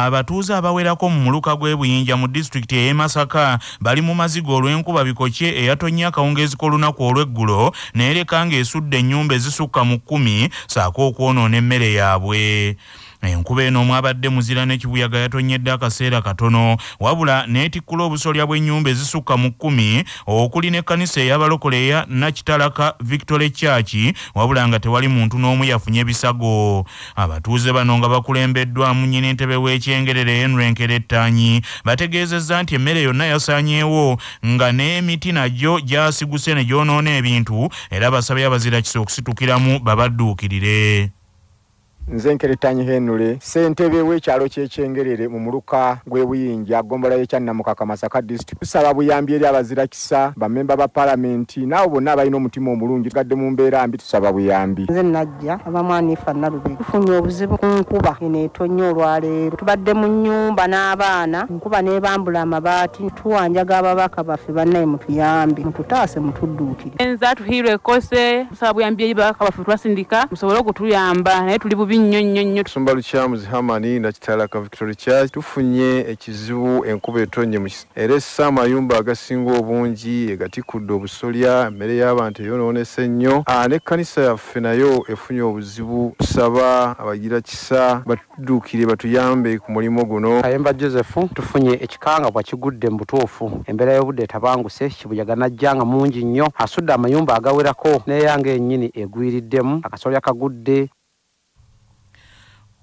abatuuze abawerako mu muluka gw'Ebuyinja mu disitulikiti y'e Masaka bali mu mazigo olw'enkuba bikoche eyatonnya akawungeezi k'olunaku olw'eggulo n'ereka ng'esudde ennyumba ezisukka mu 10 saako okwonoona emmere yaabwe. Enkuba eno mwabadde muzira n'ekibuyaga yatonnyedde akaseera katono wabula n'etikkula obusolya bw'ennyumba ezisukka mu 10 okuli n'ekkanisa ey'abalokole eya Nakitalaka Victory Church wabula nga tewali muntu n'omu yafunye ebisago. Abatuuze bano nga bakulembeddwamu nnyini ntebe w'ekyengerere Henry Nkerettanyi bategeezezza nti emmere yonna yasaanyeewo nga n'emiti nagyo gyasiguse ne gyonoona ebintu era basabye abazirakisa okusitukiramu babadduukirire. Nze Nkerettanyi Henry ssentebe w'ekyalo ky'ekyengerere mu muluka gw'Ebuyinja ggombolola y'ekya Namukaka Masaka district tusaba buyambi eri abazirakisa bammemba ba palamenti n'abo bonna abalina omutima omulungi tugadde mu mbeera mbi tusaba buyambi. Nze najja abamwanifa Nalubiri tufunye obuzibu ku nkuba eneetonnya olwaleero tubadde mu nnyumba n'abaana nkuba n'ebambula amabaati tuwanjaga ababaka baffe bannaye mutuyambi mututaase mutudduukire. Enza tuhiirwe ekose tusaba buyambi eri babaka baffe twasindika musobole okutuyamba naye tuli bubi nnyo. Tusumba Lukyamuzi Hamani Nakitalaka Victory Church tufunye ekizibu enkuba etonye mu era Namayumba agasinga obungi egatikudde obusolya emmere y'abantu eyonoonese nnyo n'ekkanisa yaffe nayo efunye obuzibu tusaba abagira kisa batudduukire batuyambe ku mulimu guno. Kayemba Joseph tufunye ekikanga bwa kigudde mu butuufu embeera y'obudde tabanguse kibuyaga najjanga mungi nnyo asudde amayumba agawerako n'eyange ennyini egwiriddemu akasolya kagudde.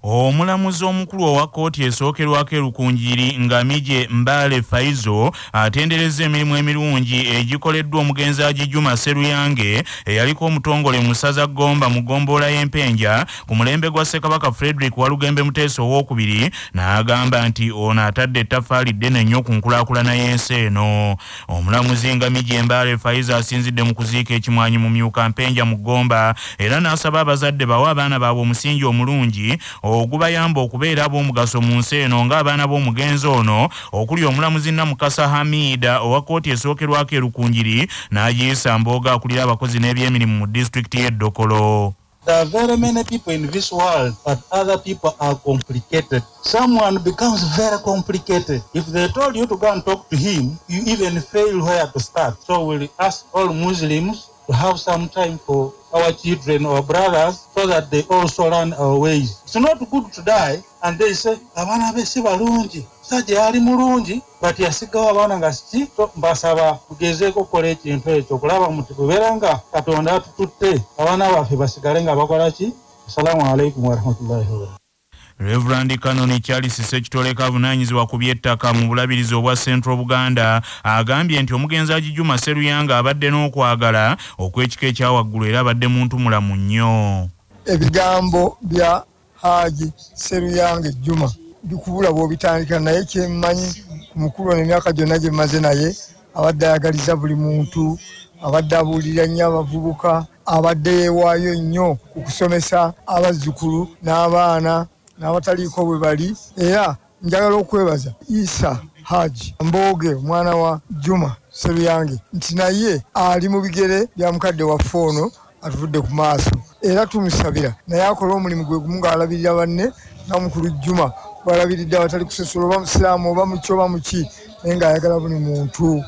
Omulamuzi omukulu owa kkooti esookerwako Lukunjiri Ngamije Mbale Faizo atendereza emirimu emirungi egikoleddwa omugenzi Agijuma Seruyange eyaliko omutongole mu ssaza Gomba mu ggombolola y'Empenja ku mulembe gwa Ssekabaka Frederick Walugembe Muteesa owookubiri n'agamba nti ono atadde ettaffaali ddene nnyo ku nkulaakulana y'ensi eno. Omulamuzi Ngamije Mbale Faizo asinzidde mu kuziika ekimwanyi mu Myuka Mpenja mu Gomba era n'asaba abazadde bawe abaana baabwe omusingi omulungi ogubayamba okubeera ab'omugaso mu nsi eno ng'abaana b'omugenzi ono okuli omulamuzi Namukasa Hamida owa kkooti esookerwako Lukunjiri n'agiyisa Mboga akulira abakozi n'ebyemirimu mu disitulikiti y'e Dokolo. There are very many people in this world, but other people are complicated. Someone becomes very complicated. If they told you to go and talk to him, you even fail where to start. So we'll ask all Muslims to have some time for our children or brothers so that they also learn our ways. It's not good to die and they say, abana besi balungi, saje ali mulungi, but yasigawo abana nga siki, so mbasaba kugezeeko kukola ekintu ekyo kulaba muti kubeeranga Katonda atututte abana baffe basigale nga bakola ki. Assalamu alaikum warahmatullahi wabarakatuh. Reverend Kanoni Charles Sekitoleka avunaanyizibwa ku by'ettaka mu bulabirizi obwa Central Buganda agambye nti omugenzi Agijuma Seruyanga abadde n'okwagala okw'ekika ekyawaggulu era abadde muntu mulamu nnyo. Ebigambo bya Haji Seruyanga Juma bikubula bw'obitandika naye kyemmanyi omukulu n'emyaka gyonna gye mmaze naye abadde ayagaliza buli muntu abadde abuulira nnyo abavubuka abadde yeewaayo nnyo ku kusomesa abazzukulu n'abaana n'abataliiko bwe bali era njagala okwebaza Isa Haji Mboge omwana wa Juma Seruyange nti naye ali mu bigere bya mukadde waffe ono atuvudde ku maaso era tumusabira naye akola omulimu gwe gumu ng'alabirira banne n'omukulu Juma bw'alabiridde abatali kusosola oba musiraamu oba muki oba muki naye ng'ayagala buli muntu.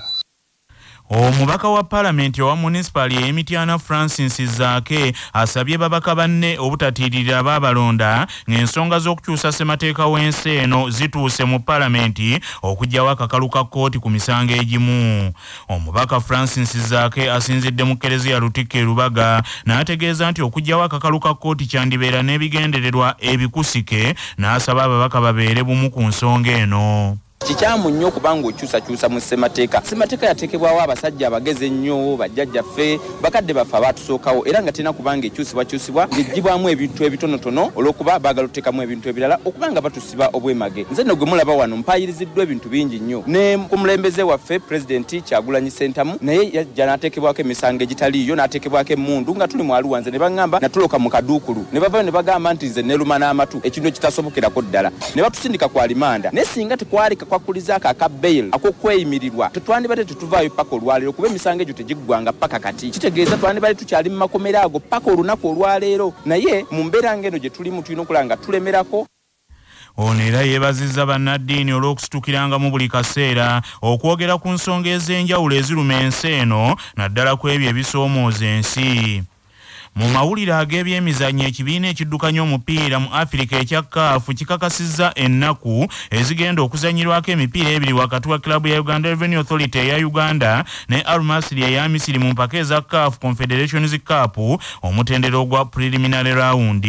Omubaka wa Parliament owa municipali y'Emityana Francic Zaake asabye babaka banne obutatiirira abalonda ng'ensonga z'okukyusa ssemateeka w'ensi eno zituuse mu Parliament okugyawo akakalu ka kkooti ku misango egimu. Omubaka Francic Zaake asinzidde mu Kereziya Lutikko e Lubaga n'ategeeza nti okugyawo akakalu ka kkooti kyandibeera n'ebigendererwa ebikusike n'asaba ababaka babeere bumu ku nsonga eno. Kikyamu nnyo kubanga okyusakyusa mu ssemateeka. Ssemateeka yateekebwawo abasajja abageze ennyo bajjajjaffe bakadde baffe abaatusookawo era nga tena kubanga ekyusibwakyusibwa ng'eggyibwamu ebintu ebitonotono olw'okuba baagala oteekamu ebintu ebirala okubanga batusiba obwemage. Nze nno gwe mulaba wano mpaayiriziddwa ebintu bingi nnyo ne ku mulembeze waffe Pulezidenti Kyagulanyi Ssentamu naye yajja n'ateekebwako emisango egitaliiyo n'ateekebwako emmundu nga tuli mu Aluwanze ne baŋŋamba natuloka mu kaduukulu ne bavayo ne bagamba nti nze neeruma n'amatu ekintu ekitasobokerako ddala ne batusindika ku alimanda naye singa tekwalika kwakuliza aka bail akokweyimirirwa tetwandibadde tetuvaayo paka olwaleero kuba emisango egyo tegiggwanga paka kati kitegeeza twandibadde tukyali mu makomera ago paka olunaku olwaleero naye mu mbeera ng'eno gye tulimu tulina okulaba nga tulemerako. Ono era yeebazizza bannaddiini olw'okusitukiranga mu buli kaseera okwogera ku nsonga ez'enjawulo eziruma ensi eno naddala ku ebyo ebisoomooza ensi. Mu mawulire ag'ebyemizannyo ekibiina ekiddukanya omupiira mu Afirika ekya CAF kikakasizza ennaku ezigenda okuzanyirwako emipiira ebiri wakati wa kilabu ya Uganda Revenue Authority eya Uganda ne Al Masry eya Misiri mu mpaka eza CAF Confederations Cup omutendero gwa preliminary round.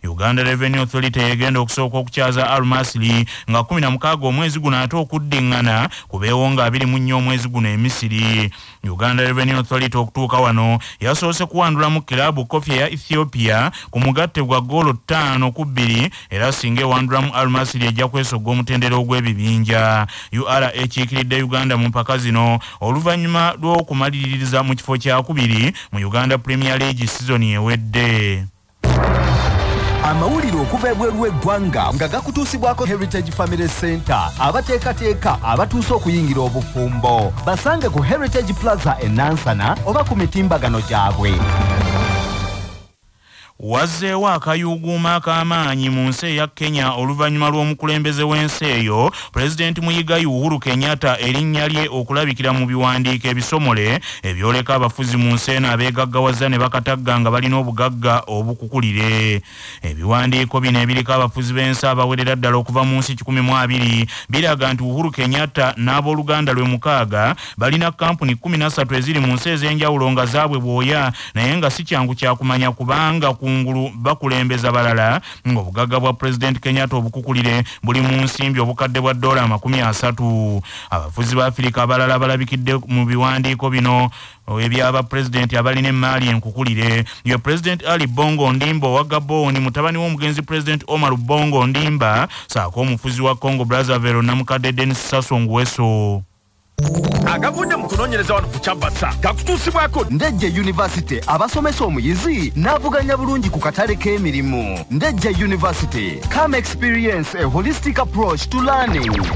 Uganda Revenue Authority egenda okusooka okukyaza Al Masry nga 16 omwezi guno ate okuddiŋŋana ku beewonga 24 omwezi guno e Misiri. Uganda Revenue Authority okutuuka wano yasoose kuwandula mu kilabu Kofia ya Ethiopia ku mugatte gwa goolo 5-2 era singa ewandulamu Al Masry ejja kwesogga omutendero gw'ebibinja. UR ekiikiridde Uganda mu mpaka zino oluvannyuma lw'okumaliririza mu kifo kya 2 mu Uganda Premier League season ewedde. Amawulire okuva ebweru w'eggwanga nga gakutuusibwako Heritage Family Center abateekateeka abatuuse okuyingira obufumbo basange ku Heritage Plaza e Nansana oba ku mitimbagano gyabwe. Wazzeewo akayuguuma ak'amaanyi mu nsi eya Kenya oluvannyuma lw'omukulembeze w'ensi eyo Pulezidenti Muyiga Uhuru Kenyatta erinnya lye okulabikira mu biwandiiko ebisomole ebyoleka abafuzi mu nsi eno abeegaggawaza ne bakatagga nga balina obugagga obukukulire. Ebiwandiiko bino ebiriko abafuzi b'ensi abawerera ddala okuva mu nsi 12 biraga nti Uhuru Kenyatta n'abooluganda lwe 6 balina kampuni 13 eziri mu nsi ez'enjawulo nga zaabwe bwoya naye nga si kyangu kyakumanya kubanga kungulu bakulembeza balala ng'obugagga bwa President Kenyatta obukukulire buli mu nsimbi obukadde bwa $30. Abafuzi ba Afrika abalala balabikidde mu biwandiiko bino ebyaba President abalina emmaali enkukulire ye President Ali Bongo Ndimba wa Gabon, mutabani w'omugenzi President Omar Bongo Ndimba saako omufuzi wa Congo Brazzaville Namukadde Denis Sassou Nguesso. Agavudde mu kunoonyereza wano ku Kyabasa gakutuusibwako Ndejje University abasomesa omuyizi n'avuganya bulungi ku katale k'emirimu. Ndejje University, come experience a holistic approach to learning.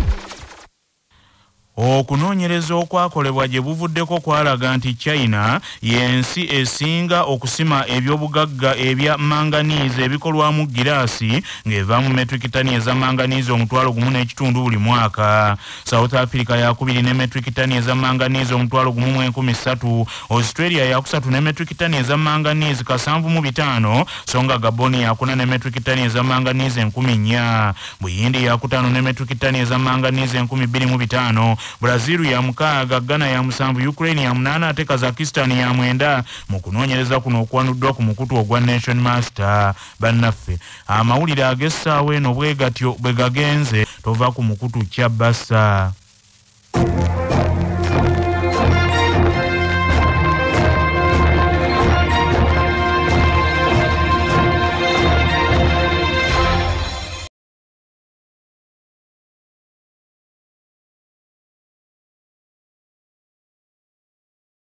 Okunoonyereza okwakolebwa gye buvuddeko kwalaga nti China y'ensi esinga okusima ebyobugagga ebya manganize ebikolwamu giraasi ng'eva mu metric tani eza manganize 1.5 buli mwaka. South Africa yakubiri ne metric tani eza manganize 1.3, Australia yakusatu ne metric tani eza manganize 7.5, songa Gabon yakuna ne metric tani eza manganize 4,000, Buyindi yakutano ne metric tani eza manganize 2,500, Brazil ya 6, Ghana ya 7, Ukraine ya 8 ate Kazakhstan ya 9 mu kunoonyereza kuno okwanuddwa ku mukutu ogwa Nation Master. Bannaffe amawulire ag'essaawa eno bwe gatyo bwe gagenze tova ku mukutu Kyabasa.